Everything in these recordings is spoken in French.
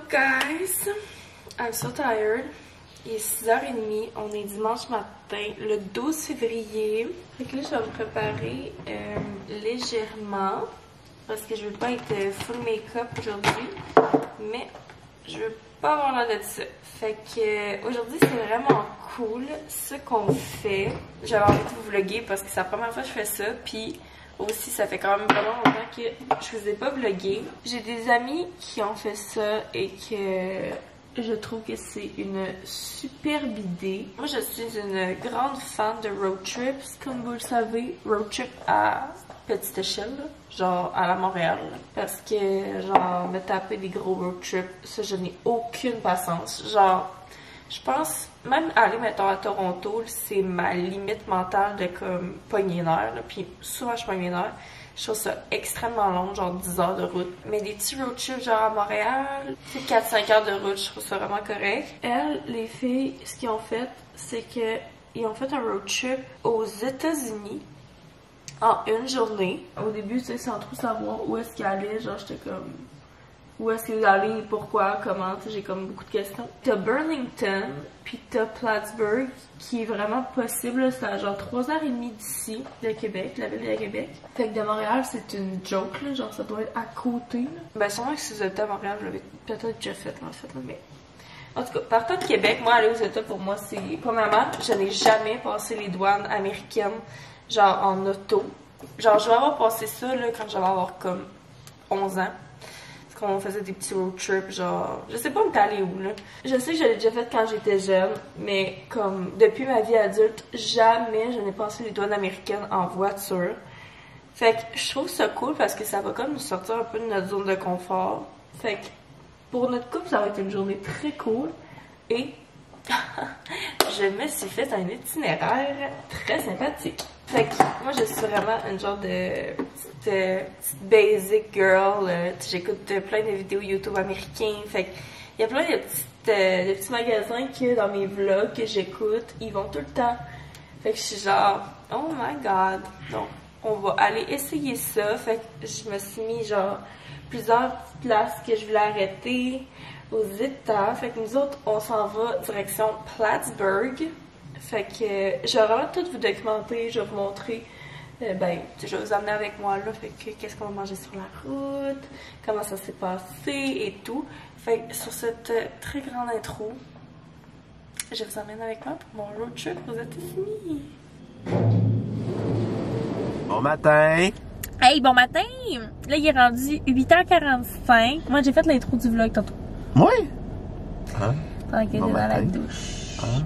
guys, I'm so tired. Il est 6h30, on est dimanche matin, le 12 février. Fait que là, je vais me préparer légèrement parce que je veux pas être full make-up aujourd'hui, mais je veux pas avoir l'air de ça. Fait que aujourd'hui, c'est vraiment cool ce qu'on fait. J'avais envie de vous vlogger parce que c'est la première fois que je fais ça, puis aussi, ça fait quand même vraiment longtemps que je vous ai pas vlogué. J'ai des amis qui ont fait ça et que je trouve que c'est une superbe idée. Moi, je suis une grande fan de road trips, comme vous le savez. Road trip à petite échelle, genre à la Montréal. Parce que, genre, me taper des gros road trips, ça, je n'ai aucune patience. Genre, je pense, même aller, mettons, à Toronto, c'est ma limite mentale de, comme, pogner une heure. Puis souvent, je pogne une heure. Je trouve ça extrêmement long, genre 10 heures de route. Mais des petits road trips, genre à Montréal, c'est 4-5 heures de route, je trouve ça vraiment correct. Elles, les filles, ce qu'ils ont fait, c'est qu'ils ont fait un road trip aux États-Unis en une journée. Au début, tu sais, sans trop savoir où est-ce qu'ils allaient, genre, j'étais comme... Où est-ce qu'ils allaient, pourquoi, comment, tu sais, j'ai comme beaucoup de questions. T'as Burlington, puis t'as Plattsburgh, qui est vraiment possible, c'est à genre 3h30 d'ici, de Québec, la ville de Québec. Fait que de Montréal, c'est une joke, là, genre ça doit être à côté, là. Ben sûrement que si vous êtes à Montréal, vous l'avez peut-être déjà fait, en fait, là, mais... En tout cas, partant de Québec, moi, aller aux États, pour moi, c'est... Premièrement, je n'ai jamais passé les douanes américaines, genre en auto. Genre, je vais avoir passé ça, là, quand je vais avoir comme 11 ans. Qu'on faisait des petits road trips, genre... Je sais pas où t'es allé où, là. Je sais que je l'ai déjà fait quand j'étais jeune, mais comme depuis ma vie adulte, jamais je n'ai passé les douanes américaines en voiture. Fait que je trouve ça cool parce que ça va comme nous sortir un peu de notre zone de confort. Fait que pour notre couple, ça va être une journée très cool. Et je me suis fait un itinéraire très sympathique. Fait que moi, je suis vraiment une genre de petite basic girl. J'écoute plein de vidéos YouTube américains. Fait que il y a plein de petits magasins que dans mes vlogs que j'écoute, ils vont tout le temps. Fait que je suis genre, oh my god. Donc, on va aller essayer ça. Fait que je me suis mis genre plusieurs places que je voulais arrêter aux États. Fait que nous autres, on s'en va direction Plattsburgh. Fait que je vais vraiment tout vous documenter, je vais vous montrer, ben, je vais vous emmener avec moi là, fait que qu'est-ce qu'on va manger sur la route, comment ça s'est passé et tout. Fait que sur cette très grande intro, je vous emmène avec moi pour mon road trip aux États-Unis. Bon matin! Hey, bon matin! Là, il est rendu 8h45. Moi, j'ai fait l'intro du vlog tantôt. Oui! Hein? Pendant qu'il était dans la douche. Hein?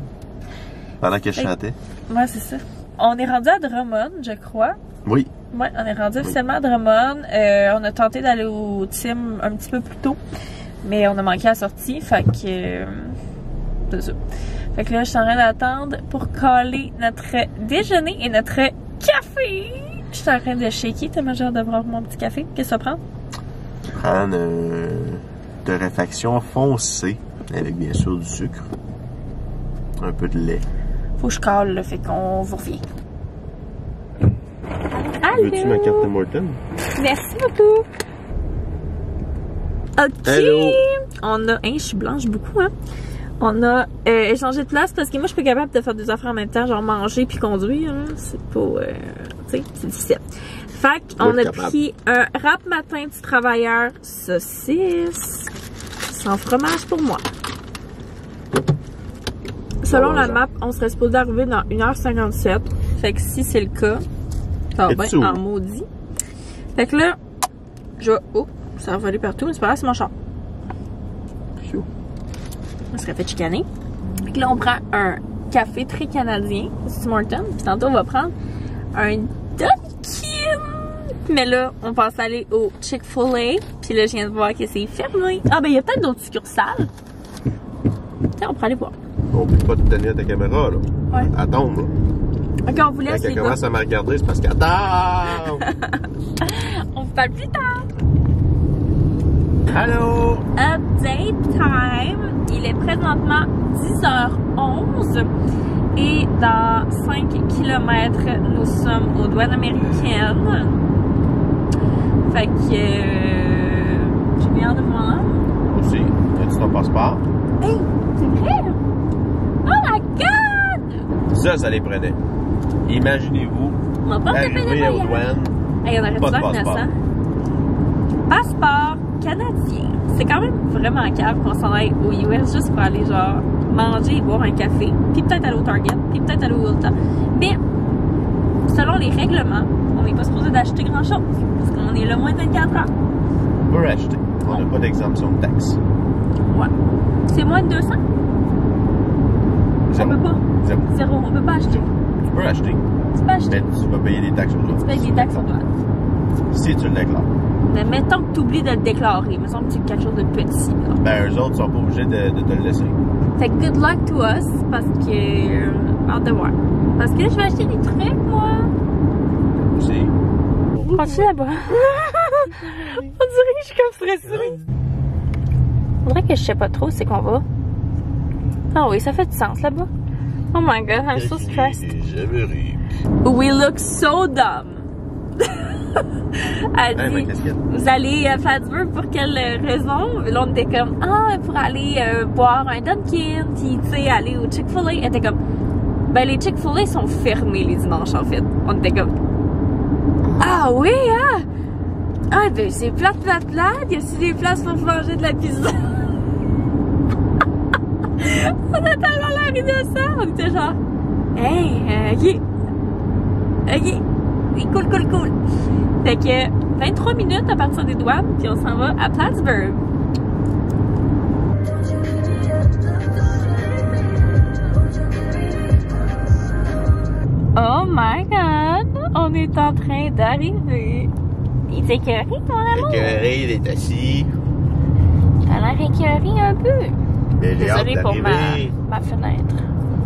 Pendant que je chantais. Ouais, c'est ça. On est rendu à Drummond, je crois. Oui. Ouais, on est rendu officiellement à Drummond. On a tenté d'aller au Tim un petit peu plus tôt, mais on a manqué la sortie, fait que... c'est ça. Fait que là, je suis en train d'attendre pour caler notre déjeuner et notre café. Je suis en train de shaker, tellement j'ai hâte de boire mon petit café. Qu'est-ce que ça prend? Prendre de réfaction foncée, avec bien sûr du sucre. Un peu de lait. Faut que je cale, là, fait qu'on vous revient. Allô? Veux-tu ma carte de Morton? Merci beaucoup. Ok. Hello. On a... Hein, je suis blanche beaucoup, hein. On a échangé de place parce que moi, je suis pas capable de faire deux affaires en même temps, genre manger puis conduire, là. C'est pas... tu sais, c'est difficile. Fait qu'on a pris un wrap matin du travailleur saucisse sans fromage pour moi. Selon la map, on serait supposé arriver dans 1h57. Fait que si c'est le cas, ça va bien en maudit. Fait que là, je vais... Oh, ça va voler partout, mais c'est pas grave, c'est mon char. On serait fait chicaner. Fait que là, on prend un café très canadien, c'est Tim Hortons. Puis tantôt, on va prendre un Dunkin'. Mais là, on pense aller au Chick-fil-A. Puis là, je viens de voir que c'est fermé. Ah, ben, il y a peut-être d'autres succursales. Tiens, on pourrait aller voir. On peut pas te tenir ta caméra, là. Ouais. Elle tombe, là. Ok, on vous laisse. Quand elle commence à me regarder, c'est parce qu'elle tombe! On vous parle plus tard. Allô! Update time. Il est présentement 10h11. Et dans 5 km, nous sommes aux douanes américaines. Fait que... j'ai bien hâte de voir. Aussi. ton passeport. Hey, c'est vrai? Oh my god! Ça les prenait. Imaginez-vous, On va pas arriver aux douanes, Hey, on aurait pas de dû faire passeport. 900. Passeport canadien. C'est quand même vraiment calme qu'on s'en aille aux US juste pour aller genre manger et boire un café, puis peut-être aller au Target, puis peut-être aller au Ulta. Mais selon les règlements, on n'est pas supposé d'acheter grand-chose parce qu'on est là moins de 24 heures. on peut acheter. On n'a pas d'exemption de taxes. Ouais. C'est moins de 200? Zéro. On peut pas. Zéro. Zéro, on peut pas acheter. Tu peux acheter, Tu peux acheter. mais tu vas payer des taxes aux douanes. Tu payes des taxes aux douanes. Si tu le déclares. Mais mettons que tu oublies de le déclarer. Il me semble que c'est quelque chose de petit. Là. Ben, eux autres sont pas obligés de te le laisser. Fait que good luck to us parce que. Hâte de voir. Parce que là, je vais acheter des trucs, moi. Aussi. Continue là-bas. On dirait que je suis comme stressée. Faudrait que je sais pas trop c'est qu'on va. Ah oui, ça fait du sens là-bas. Oh my god, I'm so stressed. We look so dumb. Elle dit, vous allez à Plattsburgh pour quelle raison? Là, on était comme, pour aller boire un Dunkin', puis tu sais, aller au Chick-fil-A. Elle était comme, ben les Chick-fil-A sont fermés les dimanches en fait. On était comme, ah oui, hein? Ah ben c'est plate. Il y a aussi des places pour manger de la pizza. On a tellement l'air innocent. On était genre, hey, ok. Cool. Fait que 23 minutes à partir des douanes, puis on s'en va à Plattsburgh. Oh my god! On est en train d'arriver. Il est écœuré, ton amour? Écœuré, il est assis. T'as l'air écœuré un peu. Désolée pour ma fenêtre.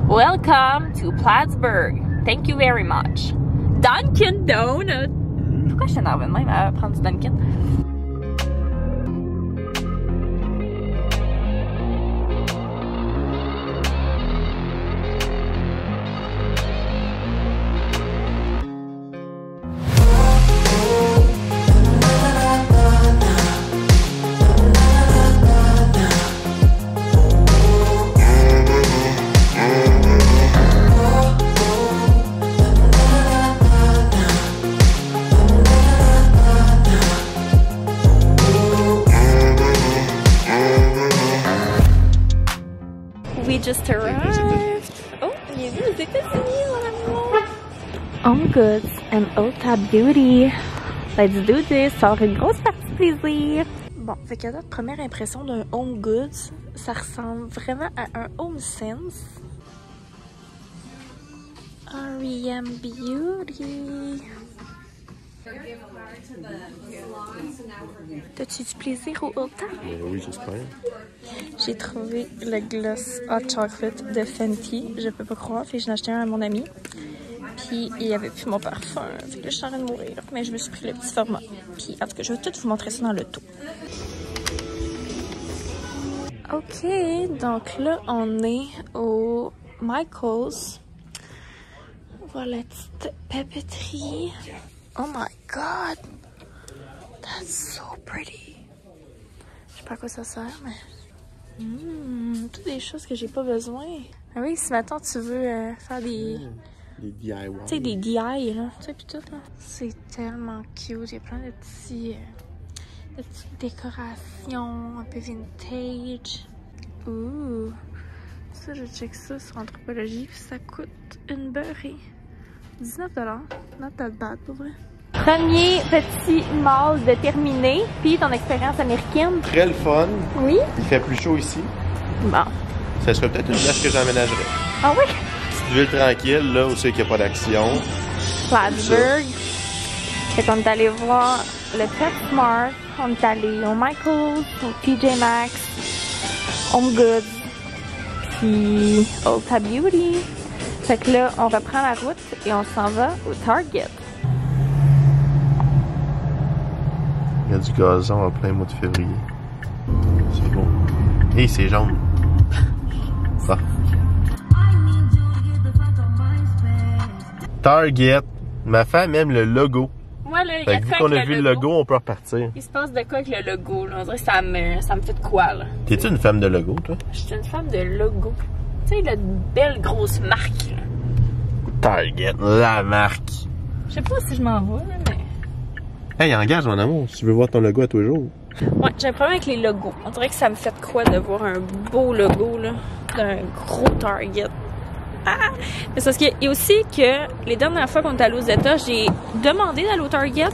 Welcome to Plattsburgh. Thank you very much. Dunkin' Donut. Pourquoi je t'énerve de même à prendre du Dunkin'? We just arrived. Oh, bienvenue aux États-Unis, mon amour. Home Goods and Ulta Beauty. Let's do this. Ça aura une grosse partie de plaisir. Bon, fait qu'à notre première impression d'un Home Goods, ça ressemble vraiment à un Home Sense. R.E.M. Beauty. T'as-tu du plaisir au Ulta? Oui, j'espère. J'ai trouvé le gloss Hot Chocolate de Fenty. Je peux pas croire. Fait que j'en ai acheté un à mon ami. Puis il y avait plus mon parfum. Fait que là, je suis en train de mourir. Mais je me suis pris le petit format. Puis en tout cas, je vais tout vous montrer ça dans le tout. Ok, donc là, on est au Michael's. Voilà la petite papeterie. Oh my god! That's so pretty. Je sais pas à quoi ça sert, mais... toutes des choses que j'ai pas besoin. Ah oui, si maintenant tu veux faire des... Des DIY. Tu sais, des DIY, là. Tu sais, pis tout, là. C'est tellement cute. Il y a plein de petits... de petites décorations un peu vintage. Ouh! Ça, je check ça sur Anthropologie, puis ça coûte une beurrée. 19$. Not that bad, pour vrai. Premier petit mall de terminé, puis ton expérience américaine. Très le fun. Oui? Il fait plus chaud ici. Bon. Ça serait peut-être une place que j'emménagerais. Ah oui? Petite ville tranquille, là, où c'est qu'il n'y a pas d'action. Plattsburgh. Fait qu'on est allé voir le PetSmart, on est allé au Michael's, au TJ Maxx, Home Goods, puis Ulta Beauty. Fait que là, on reprend la route et on s'en va au Target. Il y a du gazon en plein mois de février. C'est beau. Et c'est jaune. Ah. Target. Ma femme aime le logo. Moi, moi, là, il y a Fait que vu qu'on a vu le logo, on peut repartir. Il se passe de quoi avec le logo, là? On dirait que ça me fait de quoi, là? T'es-tu une femme de logo, toi? Je suis une femme de logo. Tu sais, la belle grosse marque, là. Target, la marque. Je sais pas si je m'en vais, là, mais... Hey, engage mon amour, si tu veux voir ton logo à tous les jours. Ouais, j'ai un problème avec les logos. On dirait que ça me fait de quoi de voir un beau logo, là, d'un gros Target. Ah! Mais c'est parce qu'il y a aussi que les dernières fois qu'on est allé aux États, j'ai demandé d'aller au Target,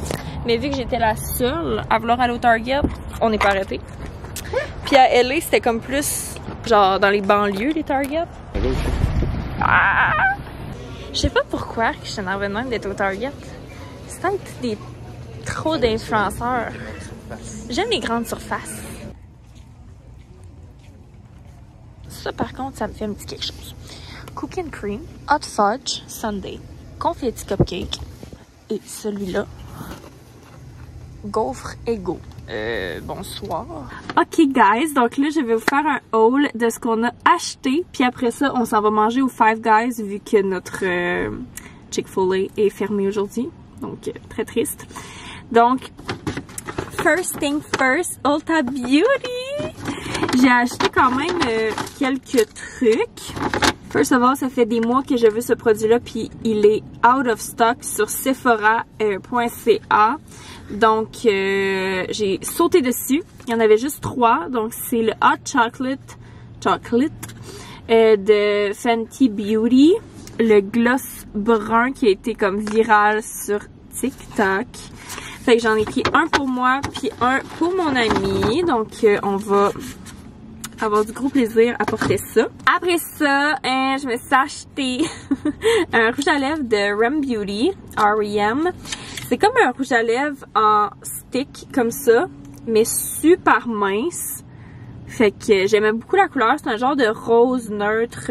mais vu que j'étais la seule à vouloir aller au Target, on n'est pas arrêté. Puis à LA, c'était comme plus genre dans les banlieues, les Target. Ah! Je sais pas pourquoi que je suis énervée de même d'être au Target. C'est peut-être trop d'influenceurs. J'aime les grandes surfaces. Ça, par contre, ça me fait un petit quelque chose. Cookie and cream, hot fudge, sundae, confetti cupcake et celui-là, gaufre égaux. Bonsoir. Ok guys, donc là je vais vous faire un haul de ce qu'on a acheté, puis après ça on s'en va manger au Five Guys vu que notre Chick-fil-A est fermé aujourd'hui, donc très triste. Donc first thing first, Ulta Beauty. J'ai acheté quand même quelques trucs. First of all, ça fait des mois que je veux ce produit-là, puis il est out of stock sur Sephora.ca. Donc, j'ai sauté dessus. Il y en avait juste 3. Donc, c'est le Hot Chocolate de Fenty Beauty. Le gloss brun qui a été comme viral sur TikTok. Fait que j'en ai pris un pour moi, puis un pour mon ami. Donc, on va avoir du gros plaisir à porter ça. Après ça, je me suis acheté un rouge à lèvres de Rem Beauty, R.E.M. C'est comme un rouge à lèvres en stick comme ça, mais super mince. Fait que j'aimais beaucoup la couleur. C'est un genre de rose neutre,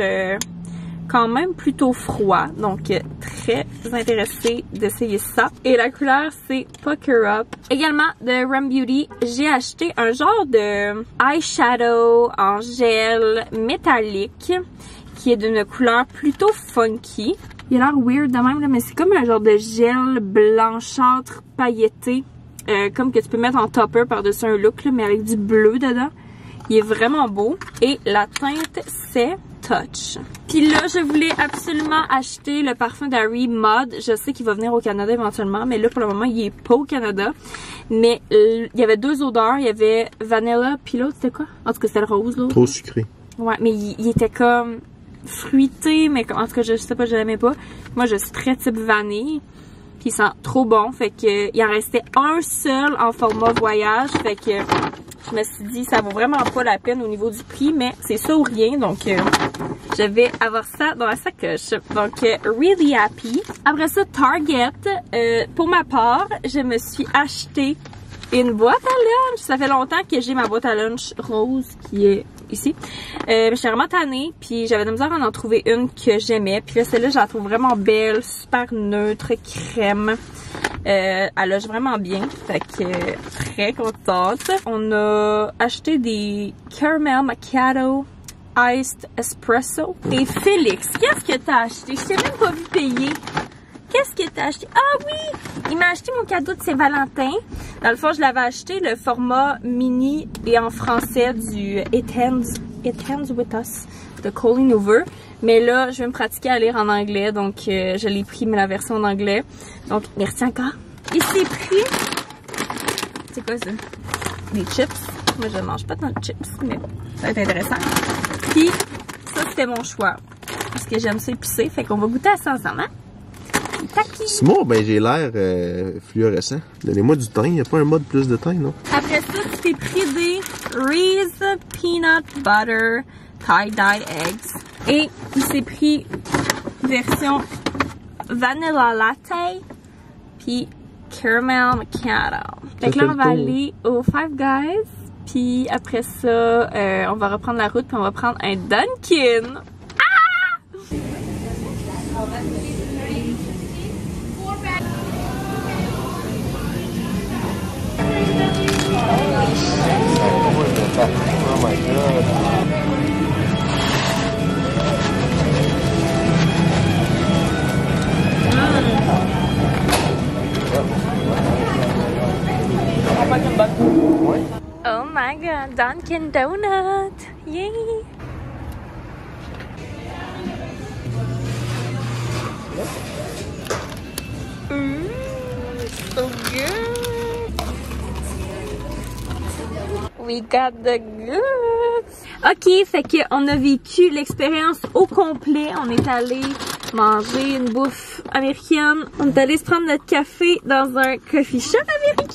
quand même plutôt froid. Donc très intéressée d'essayer ça. Et la couleur c'est Pucker Up. Également de Rem Beauty, j'ai acheté un genre de eyeshadow en gel métallique qui est d'une couleur plutôt funky. Il a l'air weird de même là, mais c'est comme un genre de gel blanchâtre pailleté, comme que tu peux mettre en topper par-dessus un look là, mais avec du bleu dedans. Il est vraiment beau. Et la teinte c'est Touch. Puis là, je voulais absolument acheter le parfum d'Harry Mod. Je sais qu'il va venir au Canada éventuellement, mais là, pour le moment, il est pas au Canada. Mais il y avait 2 odeurs. Il y avait vanilla, puis l'autre, c'était quoi? En tout cas, c'était le rose, l'autre. Trop sucré. Ouais, mais il était comme fruité, mais en tout cas, je sais pas, je l'aimais pas. Moi, je suis très type vanille. Puis il sent trop bon. Fait que il en restait un seul en format voyage. Fait que je me suis dit, ça vaut vraiment pas la peine au niveau du prix, mais c'est ça ou rien. Donc, je vais avoir ça dans la sacoche. Donc, really happy. Après ça, Target. Pour ma part, je me suis acheté une boîte à lunch. Ça fait longtemps que j'ai ma boîte à lunch rose qui est ici. J'étais vraiment tannée, puis j'avais de la misère à en trouver une que j'aimais. Puis là, celle-là, je la trouve vraiment belle, super neutre, crème. Elle loge vraiment bien, fait que très contente. On a acheté des Caramel Macchiato Iced Espresso. Et Félix, qu'est-ce que t'as acheté? Je t'ai même pas vu payer. Qu'est-ce que t'as acheté? Ah oui! Il m'a acheté mon cadeau de Saint-Valentin. Dans le fond, je l'avais acheté le format mini et en français du It Ends With Us de Colleen Hoover. Mais là, je vais me pratiquer à lire en anglais, donc je l'ai pris, mais la version en anglais. Donc, merci encore. Et c'est pris... C'est quoi ça? Des chips. Moi, je ne mange pas tant de chips, mais ça va être intéressant. Puis, ça, c'était mon choix. Parce que j'aime ça épicé, fait qu'on va goûter à ça ensemble, hein? C'est moi, ben j'ai l'air fluorescent. Donnez-moi du teint, il n'y a pas un mode plus de teint, non? Après ça, tu t'es pris des Reese Peanut Butter Tie-Dye Eggs. Et il s'est pris version Vanilla Latte puis Caramel Macchiato. Fait que là, on va aller au Five Guys. Puis après ça, on va reprendre la route puis on va prendre un Dunkin'. Ah! Oh my god. Dunkin' Donut! Yay! So good! We got the goods! Ok, fait qu'on a vécu l'expérience au complet. On est allé manger une bouffe américaine. On est allé se prendre notre café dans un coffee shop américain.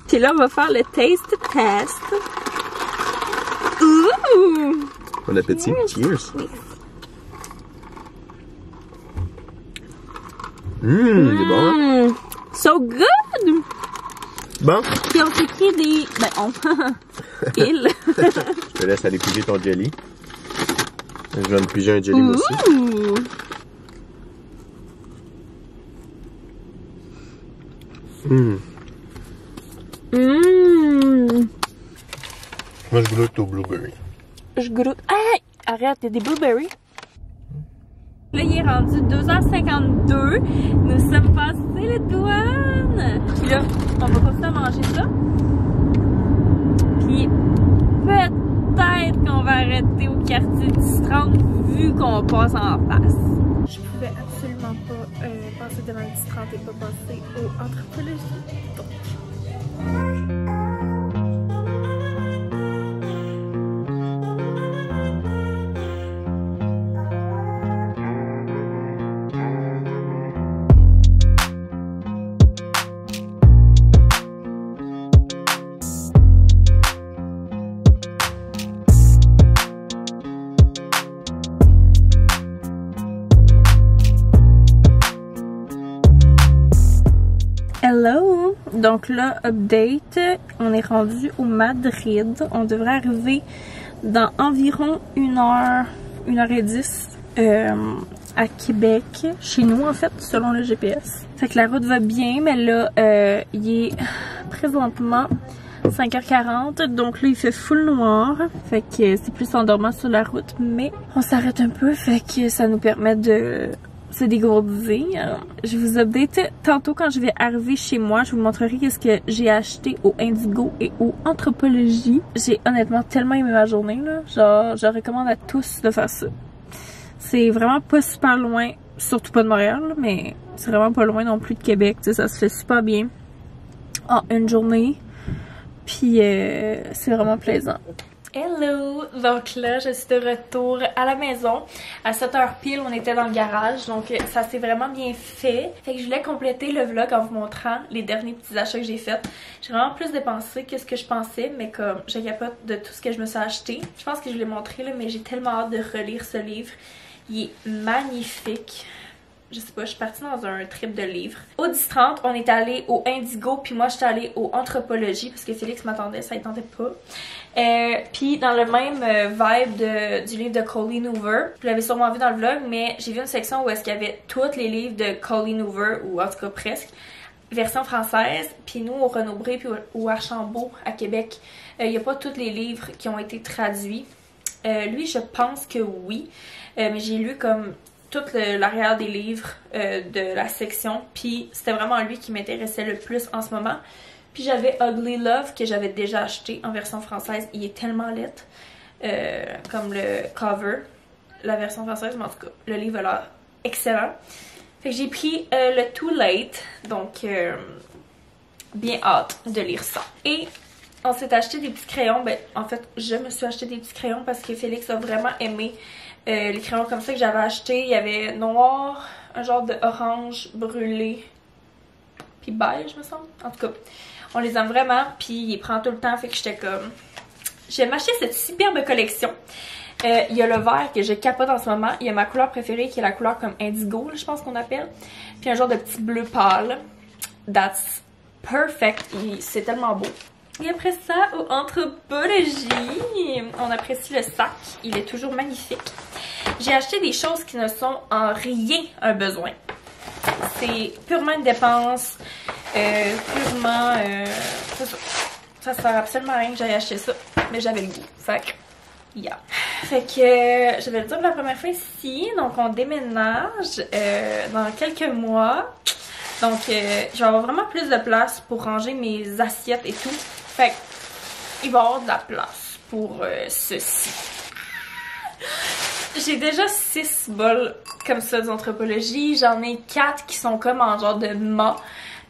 Puis là, on va faire le taste test. Ouh! Bon appétit. Cheers. C'est bon. So good! Bon. Puis on s'est pris des... Ben, on... Il. Je te laisse aller piger ton jelly. Je vais me piger un jelly moi aussi. Moi, je goûte au blueberry. Je goûte... Hey! Arrête, il y a des blueberries. Là, il est rendu 2h52. Nous sommes passés les douanes. Puis là, on va continuer à manger ça. Puis peut-être qu'on va arrêter au quartier du 30 vu qu'on passe en face. Je pouvais absolument pas passer devant le 30 et pas passer au anthropologie. Donc. Hello! Donc là, update, on est rendu au Madrid. On devrait arriver dans environ 1h10 à Québec, chez nous en fait, selon le GPS. Fait que la route va bien, mais là, il est présentement 5h40, donc là il fait full noir, fait que c'est plus en dormant sur la route, mais on s'arrête un peu, fait que ça nous permet de se dégourdir. Je vous update tantôt quand je vais arriver chez moi. Je vous montrerai qu'est-ce que j'ai acheté au Indigo et au Anthropologie. J'ai honnêtement tellement aimé ma journée, là. Genre, je recommande à tous de faire ça. C'est vraiment pas super loin, surtout pas de Montréal, là, mais c'est vraiment pas loin non plus de Québec. Tu sais, ça se fait super bien en une journée. Puis c'est vraiment plaisant. Hello! Donc là, je suis de retour à la maison. À 7h pile, on était dans le garage, donc ça s'est vraiment bien fait. Fait que je voulais compléter le vlog en vous montrant les derniers petits achats que j'ai faits. J'ai vraiment plus dépensé que ce que je pensais, mais comme je capote de tout ce que je me suis acheté. Je pense que je vous l'ai montré, là, mais j'ai tellement hâte de relire ce livre. Il est magnifique. Je sais pas, je suis partie dans un trip de livres. Au 10-30, on est allé au Indigo, puis moi j'étais allée au Anthropologie parce que Félix m'attendait, ça ne tentait pas. Puis dans le même vibe du livre de Colleen Hoover, vous l'avez sûrement vu dans le vlog, mais j'ai vu une section où est-ce qu'il y avait tous les livres de Colleen Hoover, ou en tout cas presque, version française. Puis nous au Renaud-Bré puis au Archambault à Québec, il n'y a pas tous les livres qui ont été traduits. Lui, je pense que oui, mais j'ai lu comme tout l'arrière des livres de la section, puis c'était vraiment lui qui m'intéressait le plus en ce moment. Puis j'avais Ugly Love que j'avais déjà acheté en version française. Il est tellement laid, comme le cover, la version française, mais en tout cas, le livre a l'air excellent. Fait que j'ai pris le Too Late, donc bien hâte de lire ça. Et on s'est acheté des petits crayons. Ben, en fait, je me suis acheté des petits crayons parce que Félix a vraiment aimé les crayons comme ça que j'avais acheté. Il y avait noir, un genre de orange brûlé, puis beige, me semble. En tout cas, on les aime vraiment, puis il prend tout le temps, fait que j'étais comme... J'ai acheté cette superbe collection. Il y a le vert que je capote en ce moment. Il y a ma couleur préférée qui est la couleur comme indigo, là, je pense qu'on appelle. Puis un genre de petit bleu pâle. That's perfect. C'est tellement beau. Et après ça, au Anthropologie, on apprécie le sac. Il est toujours magnifique. J'ai acheté des choses qui ne sont en rien un besoin. C'est purement une dépense. Purement... ça sert absolument à rien que j'aille acheter ça. Mais j'avais le goût. Fait que... Yeah. Fait que je vais le dire pour la première fois ici. Donc on déménage dans quelques mois. Donc je vais avoir vraiment plus de place pour ranger mes assiettes et tout. Fait qu'il va y avoir de la place. pour ceci. J'ai déjà 6 bols comme ça d'anthropologie. J'en ai 4 qui sont comme en genre de mât.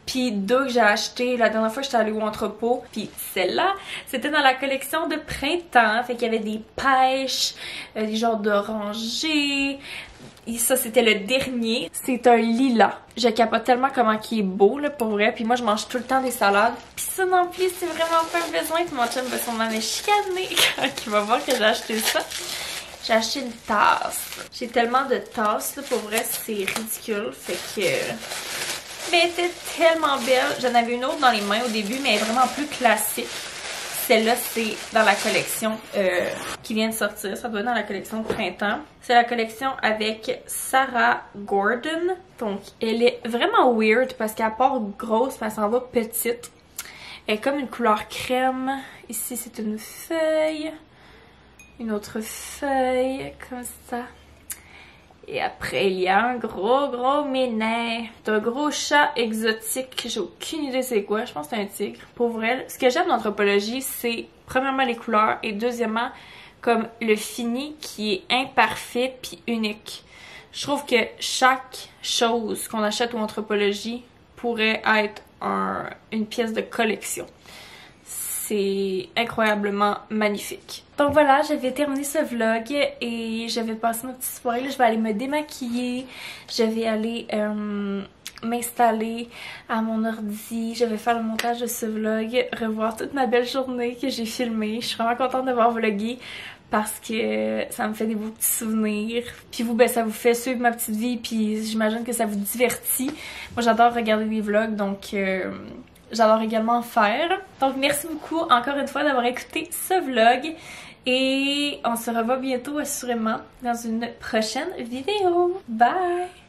Puis 2 que j'ai acheté la dernière fois que j'étais allée au entrepôt. Puis celle-là, c'était dans la collection de printemps. Fait qu'il y avait des pêches, des genres d'orangers. Et ça, c'était le dernier. C'est un lilas. Je capote tellement comment il est beau, là, pour vrai. Puis moi, je mange tout le temps des salades. Puis ça non plus, c'est vraiment pas un besoin. Puis mon chum va sûrement me chicaner quand il va voir que j'ai acheté ça. J'ai acheté une tasse. J'ai tellement de tasses, là, pour vrai, c'est ridicule. Fait que... Mais elle était tellement belle. J'en avais une autre dans les mains au début, mais elle est vraiment plus classique. Celle-là, c'est dans la collection qui vient de sortir. Ça doit être dans la collection de printemps. C'est la collection avec Sarah Gordon. Donc, elle est vraiment weird parce qu'elle part grosse, mais elle s'en va petite. Elle est comme une couleur crème. Ici, c'est une feuille. Une autre feuille, comme ça. Et après, il y a un gros ménet d'un gros chat exotique. J'ai aucune idée c'est quoi. Je pense que c'est un tigre. Pour vrai, ce que j'aime dans l'anthropologie, c'est premièrement les couleurs et deuxièmement, comme le fini qui est imparfait puis unique. Je trouve que chaque chose qu'on achète au anthropologie pourrait être une pièce de collection. C'est incroyablement magnifique. Donc voilà, j'avais terminé ce vlog et je vais passer ma petite soirée. Là, je vais aller me démaquiller. Je vais aller m'installer à mon ordi. Je vais faire le montage de ce vlog, revoir toute ma belle journée que j'ai filmée. Je suis vraiment contente d'avoir vlogué parce que ça me fait des beaux petits souvenirs. Puis vous, ben ça vous fait suivre ma petite vie puis j'imagine que ça vous divertit. Moi, j'adore regarder des vlogs, donc... j'adore également en faire. Donc merci beaucoup encore une fois d'avoir écouté ce vlog. Et on se revoit bientôt assurément dans une prochaine vidéo. Bye!